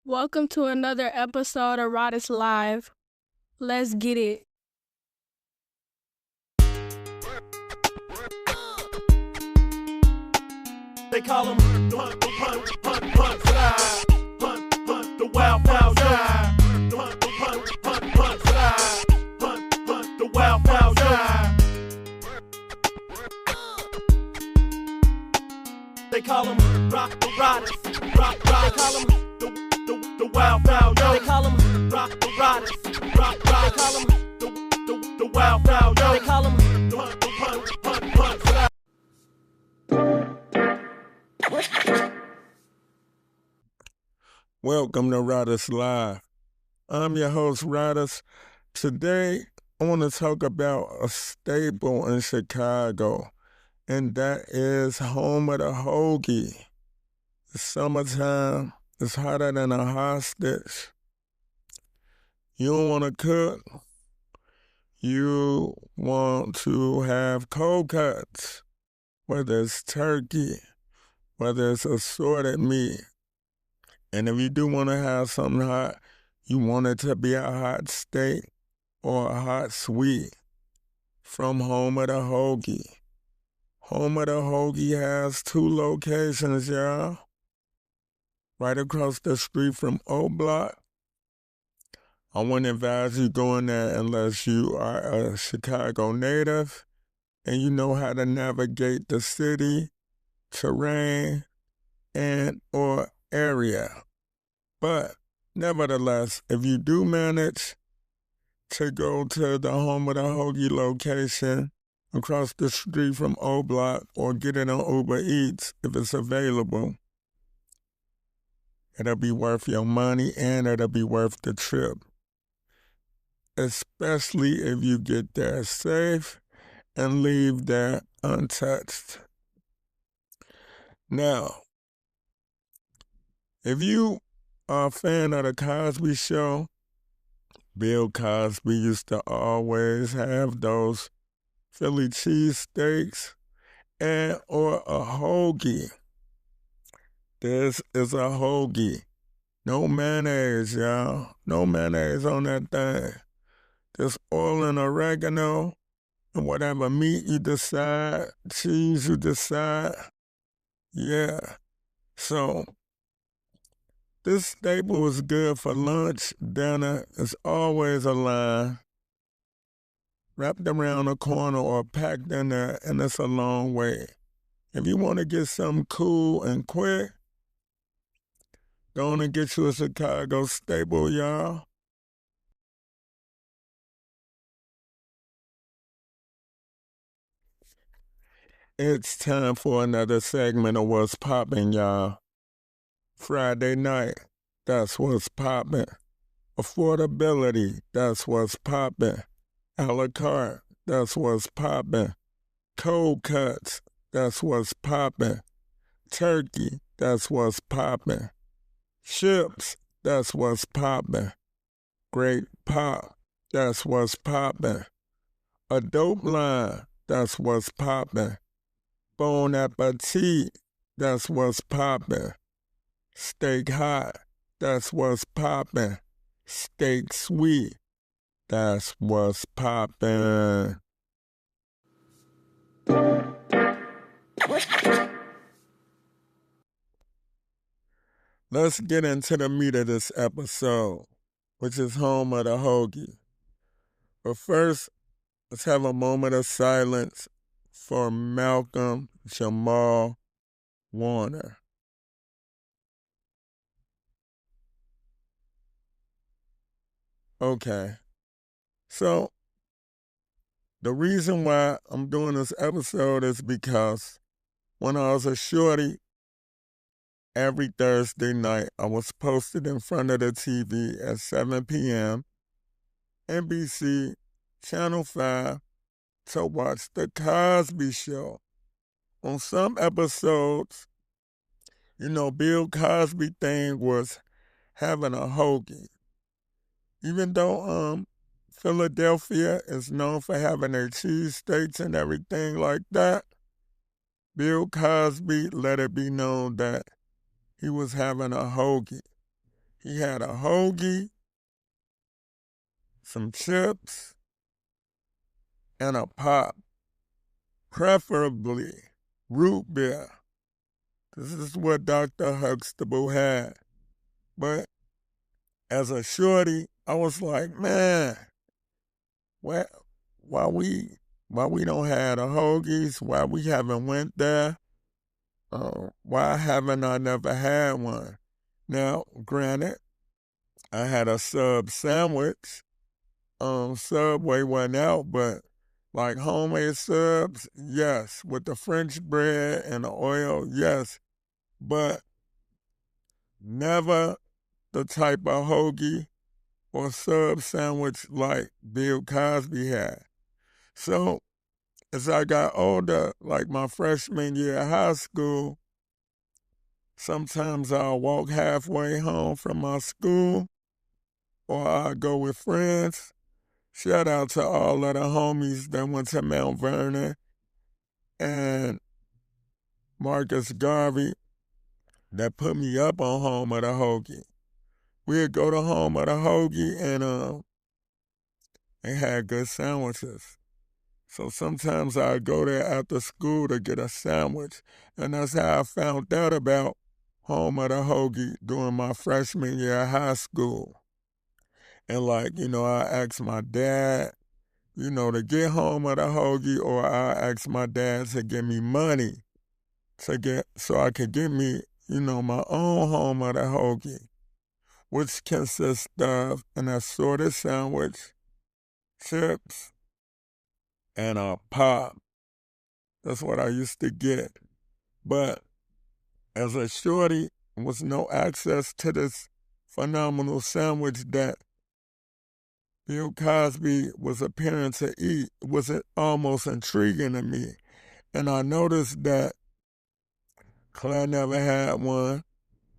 Welcome to another episode of Rodis Live. Let's get it. They call him hunt, slide. Hunt, the wild guy. Hunt, slide. Hunt, the wild guy. They call him Rodis. They call him the wild guy. They call him Rodis. They call him the wild guy. They call him hunt, slide. Welcome to Rodis Live. I'm your host, Rodis. Today, I want to talk about a staple in Chicago, and that is home of the Hoagy. It's summertime. It's hotter than a hostage. You don't want to cook. You want to have cold cuts, whether it's turkey, whether it's assorted meat. And if you do want to have something hot, you want it to be a hot steak or a hot sweet from Home of the Hoagy. Home of the Hoagy has 2 locations, y'all. Right across the street from O Block. I wouldn't advise you going there unless you are a Chicago native and you know how to navigate the city, terrain, and or area. But nevertheless, if you do manage to go to the Home of the Hoagy location across the street from O Block or get it on Uber Eats if it's available, it'll be worth your money and it'll be worth the trip. Especially if you get there safe and leave there untouched. Now, if you are a fan of the Cosby Show, Bill Cosby used to always have those Philly cheesesteaks and or a hoagie. This is a hoagie. No mayonnaise, y'all. No mayonnaise on that thing. Just oil and oregano and whatever meat you decide, cheese you decide. Yeah. So, this staple is good for lunch, dinner. It's always a line wrapped around a corner or packed in there, and it's a long way. If you want to get something cool and quick, go on and get you a Chicago staple, y'all. It's time for another segment of What's Poppin', y'all. Friday night, that's what's poppin'. Affordability, that's what's poppin'. A la carte, that's what's poppin'. Cold cuts, that's what's poppin'. Turkey, that's what's poppin'. Chips, that's what's poppin'. Great pop, that's what's poppin'. A dope line, that's what's poppin'. Bon appetit, that's what's poppin'. Steak hot, that's what's poppin'. Steak sweet, that's what's poppin'. Let's get into the meat of this episode, which is Home of the Hoagy. But first, let's have a moment of silence for Malcolm Jamal Warner. Okay, so the reason why I'm doing this episode is because when I was a shorty, every Thursday night I was posted in front of the TV at 7 p.m., NBC, Channel 5, to watch The Cosby Show. On some episodes, Bill Cosby thing was having a hoagie. Even though Philadelphia is known for having their cheesesteaks and everything like that, Bill Cosby let it be known that he was having a hoagie. He had a hoagie, some chips, and a pop, preferably root beer. This is what Dr. Huxtable had. But as a shorty, I was like, man, why we don't have the hoagies? Why we haven't went there? Why haven't I never had one? Now, granted, I had a sub sandwich. Subway wasn't out, but like homemade subs, yes. With the French bread and the oil, yes. But never the type of hoagie or sub sandwich like Bill Cosby had. So as I got older, like my freshman year of high school, sometimes I'll walk halfway home from my school or I'll go with friends. Shout out to all of the homies that went to Mount Vernon and Marcus Garvey that put me up on Home of the Hoagie. We'd go to Home of the Hoagie and they had good sandwiches. So sometimes I'd go there after school to get a sandwich. And that's how I found out about Home of the Hoagie during my freshman year of high school. And I asked my dad, to get Home of the Hoagie, or I asked my dad to give me money so I could get me, my own Home of the Hoagie, which consists of an assorted sandwich, chips, and a pop. That's what I used to get. But as a shorty, there was no access to this phenomenal sandwich that Bill Cosby was appearing to eat. It was almost intriguing to me. And I noticed that Claire never had one,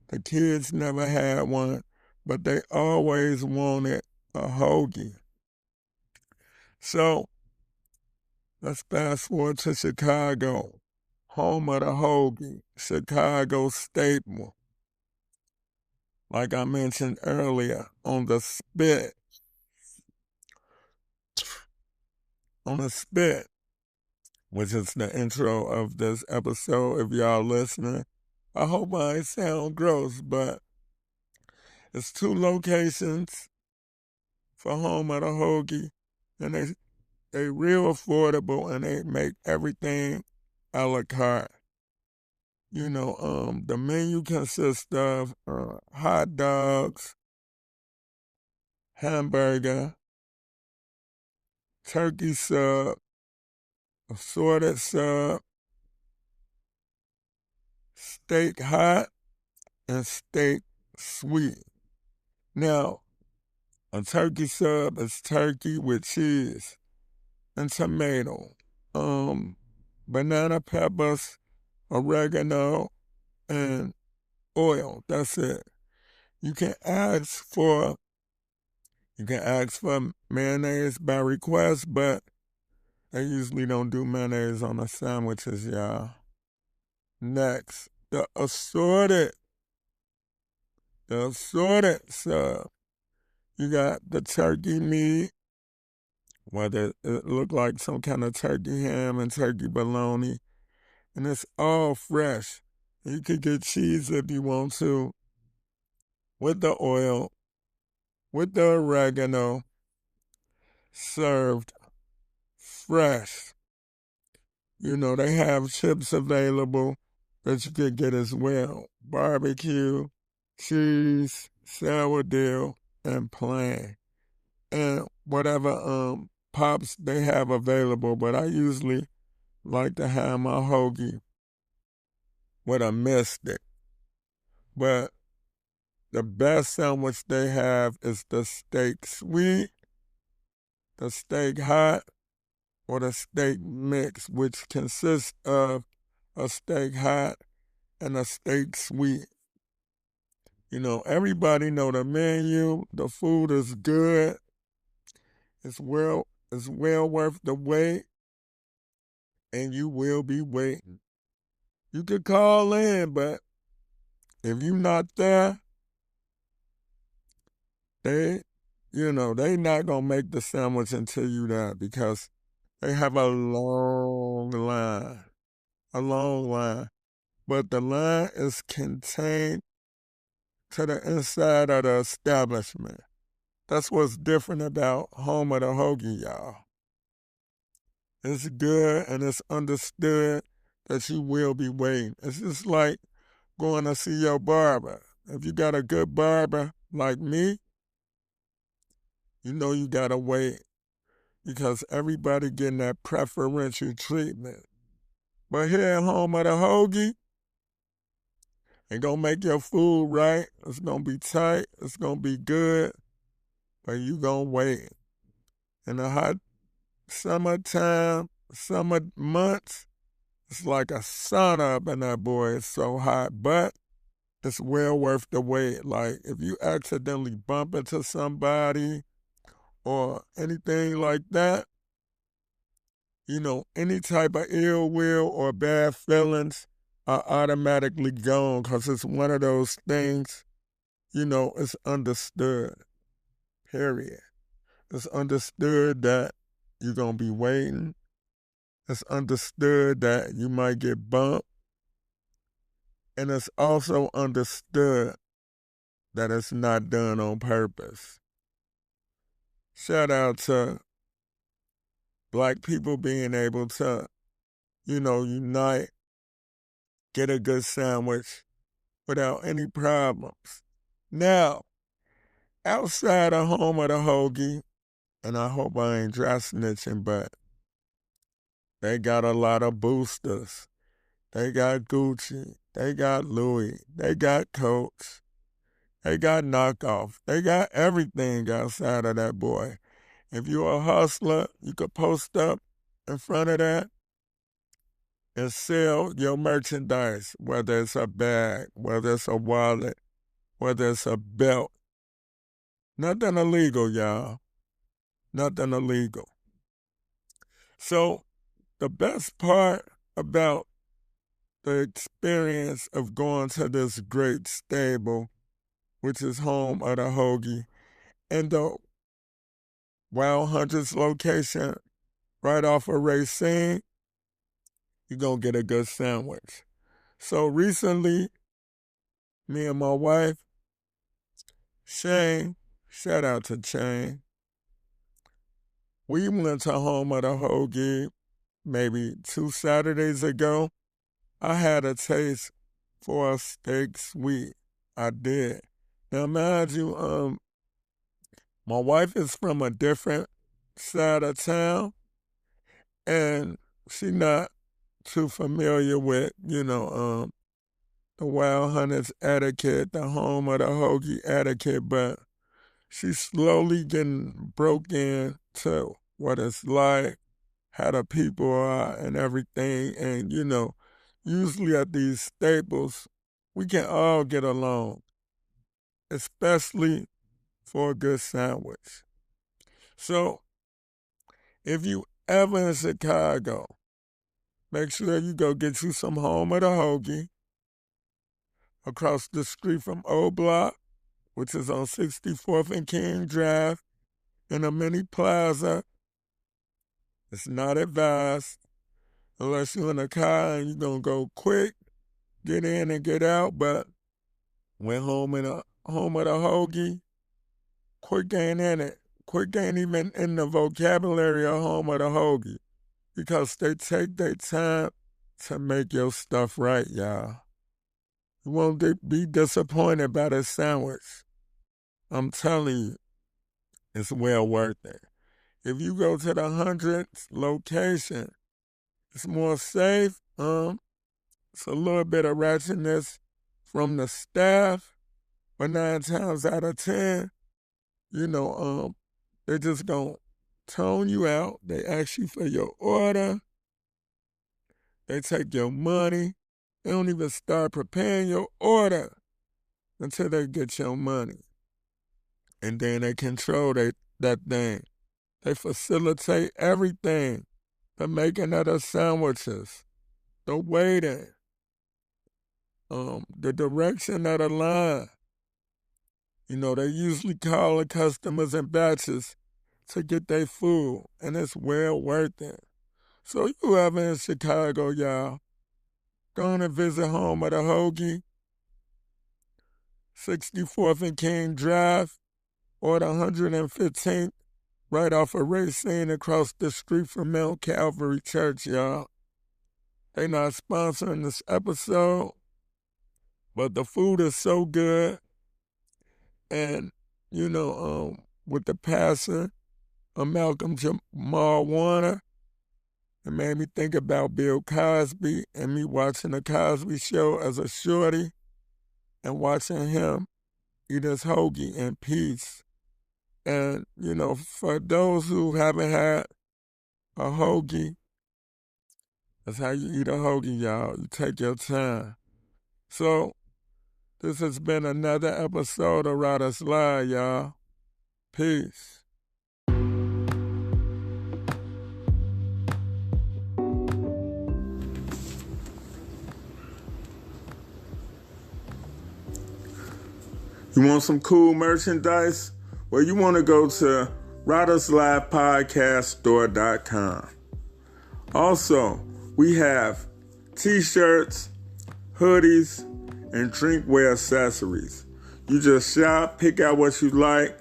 the kids never had one, but they always wanted a hoagie. So let's fast forward to Chicago, Home of the Hoagie, Chicago staple. Like I mentioned earlier, on the spit, which is the intro of this episode, if y'all listening. I hope I ain't sound gross, but it's 2 locations for Home of the Hoagie, and they real affordable, and they make everything a la carte. The menu consists of hot dogs, hamburger, turkey sub, assorted sub, steak hot, and steak sweet. Now, a turkey sub is turkey with cheese and tomato, banana peppers, oregano, and oil. That's it. You can ask for mayonnaise by request, but they usually don't do mayonnaise on the sandwiches, y'all. Next, the assorted sub. You got the turkey meat, whether it look like some kind of turkey ham and turkey bologna, and it's all fresh. You could get cheese if you want to, with the oil, with the oregano, served fresh. They have chips available that you could get as well. Barbecue, cheese, sourdough, and plain. And whatever pops they have available, but I usually like to have my hoagie with a mystique. But the best sandwich they have is the steak sweet, the steak hot, or the steak mix, which consists of a steak hot and a steak sweet. Everybody know the menu. The food is good. It's well worth the wait, and you will be waiting. You could call in, but if you're not there, they not gonna make the sandwich until you there because they have a long line. But the line is contained to the inside of the establishment. That's what's different about Home of the Hoagie, y'all. It's good and it's understood that you will be waiting. It's just like going to see your barber. If you got a good barber like me, you know you gotta wait because everybody getting that preferential treatment. But here at Home of the Hoagie, it's gonna make your food right. It's gonna be tight. It's gonna be good. But you gonna wait. In the hot summertime, summer months, it's like a sauna up in that boy. It's so hot, but it's well worth the wait. Like if you accidentally bump into somebody or anything like that, any type of ill will or bad feelings are automatically gone because it's one of those things, it's understood, period. It's understood that you're going to be waiting. It's understood that you might get bumped. And it's also understood that it's not done on purpose. Shout out to Black people being able to, unite, get a good sandwich without any problems. Now, outside of Home of the Hoagie, and I hope I ain't dry snitching, but they got a lot of boosters. They got Gucci. They got Louis. They got Coach. They got knockoff. They got everything outside of that boy. If you're a hustler, you could post up in front of that and sell your merchandise, whether it's a bag, whether it's a wallet, whether it's a belt. Nothing illegal, y'all. Nothing illegal. So the best part about the experience of going to this great stable, which is Home of the Hoagie, and the Wild Hunters location right off of Racine, you're going to get a good sandwich. So recently, me and my wife, Shane, shout out to Shane, we went to Home of the Hoagie maybe 2 Saturdays ago. I had a taste for a steak sweet. I did. Now, mind you, my wife is from a different side of town, and she not too familiar with, the Wild Hunters etiquette, the Home of the Hoagie etiquette, but she's slowly getting broke in to what it's like, how the people are and everything. And, usually at these staples, we can all get along, especially for a good sandwich. So if you ever in Chicago, make sure you go get you some Home of the Hoagie across the street from O Block, which is on 64th and King Drive in a mini plaza. It's not advised unless you're in a car and you're going to go quick, get in and get out. But when Home of the Hoagie, quick ain't in it. Quick ain't even in the vocabulary of Home of the Hoagie because they take their time to make your stuff right, y'all. You won't be disappointed by the sandwich. I'm telling you, it's well worth it. If you go to the 100th location, it's more safe. It's a little bit of ratchetness from the staff, but 9 times out of 10, they just gonna tone you out. They ask you for your order. They take your money. They don't even start preparing your order until they get your money. And then they control that thing. They facilitate everything. The making of the sandwiches, the waiting, the direction of the line. You know, they usually call the customers in batches to get their food, and it's well worth it. So you ever in Chicago, y'all, go on and visit Hoam at the Hoagy, 64th and King Drive, or the 115th, right off of Racine across the street from Mount Calvary Church, y'all. They not sponsoring this episode, but the food is so good. And, you know, with the passing of Malcolm Jamal Warner, it made me think about Bill Cosby and me watching the Cosby Show as a shorty and watching him eat his hoagie in peace. And, you know, for those who haven't had a hoagie, that's how you eat a hoagie, y'all. You take your time. So, this has been another episode of Riders Live, y'all. Peace. You want some cool merchandise? Well, you want to go to riderslivepodcaststore.com. Also, we have t-shirts, hoodies, and drinkware accessories. You just shop, pick out what you like,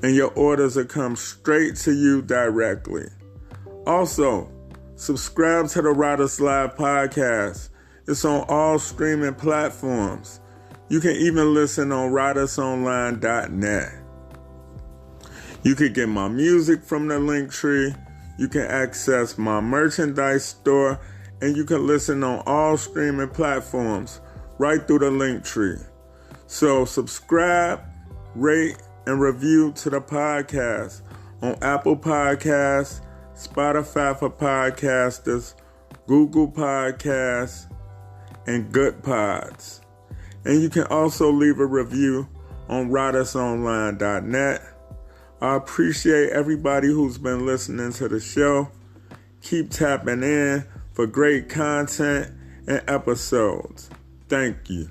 and your orders will come straight to you directly. Also, subscribe to the Riders Live podcast. It's on all streaming platforms. You can even listen on ridersonline.net. You can get my music from the linktree. You can access my merchandise store, and you can listen on all streaming platforms right through the linktree. So subscribe, rate, and review to the podcast on Apple Podcasts, Spotify for podcasters, Google Podcasts, and Good Pods. And you can also leave a review on ridersonline.net. I appreciate everybody who's been listening to the show. Keep tapping in for great content and episodes. Thank you.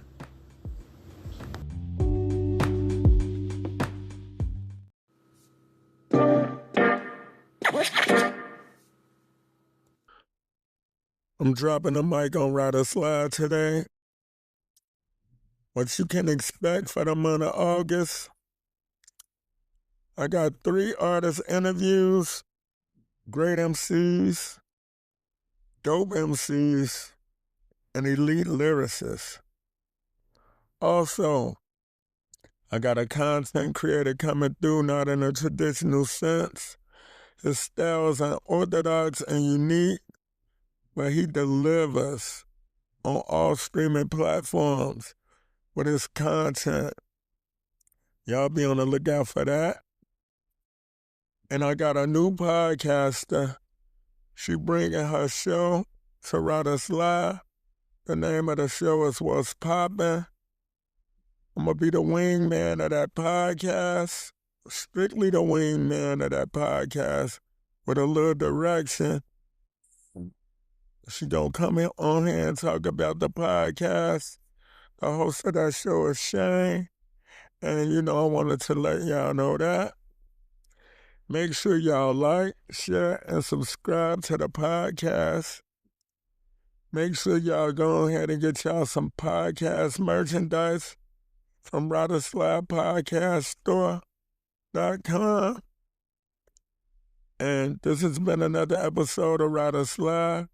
I'm dropping the mic on Riders Live today. What you can expect for the month of August. I got 3 artist interviews, great MCs, dope MCs, and elite lyricists. Also, I got a content creator coming through, not in a traditional sense. His style is unorthodox and unique, but he delivers on all streaming platforms with his content. Y'all be on the lookout for that. And I got a new podcaster. She bringing her show to Riders Live. The name of the show is What's Poppin'. I'm going to be the wingman of that podcast. Strictly the wingman of that podcast with a little direction. She going to come in on here and talk about the podcast. The host of that show is Shane. And, you know, I wanted to let y'all know that. Make sure y'all like, share, and subscribe to the podcast. Make sure y'all go ahead and get y'all some podcast merchandise from riderslivepodcaststore.com. And this has been another episode of Riders Live.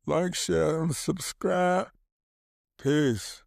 Like, share, and subscribe. Peace.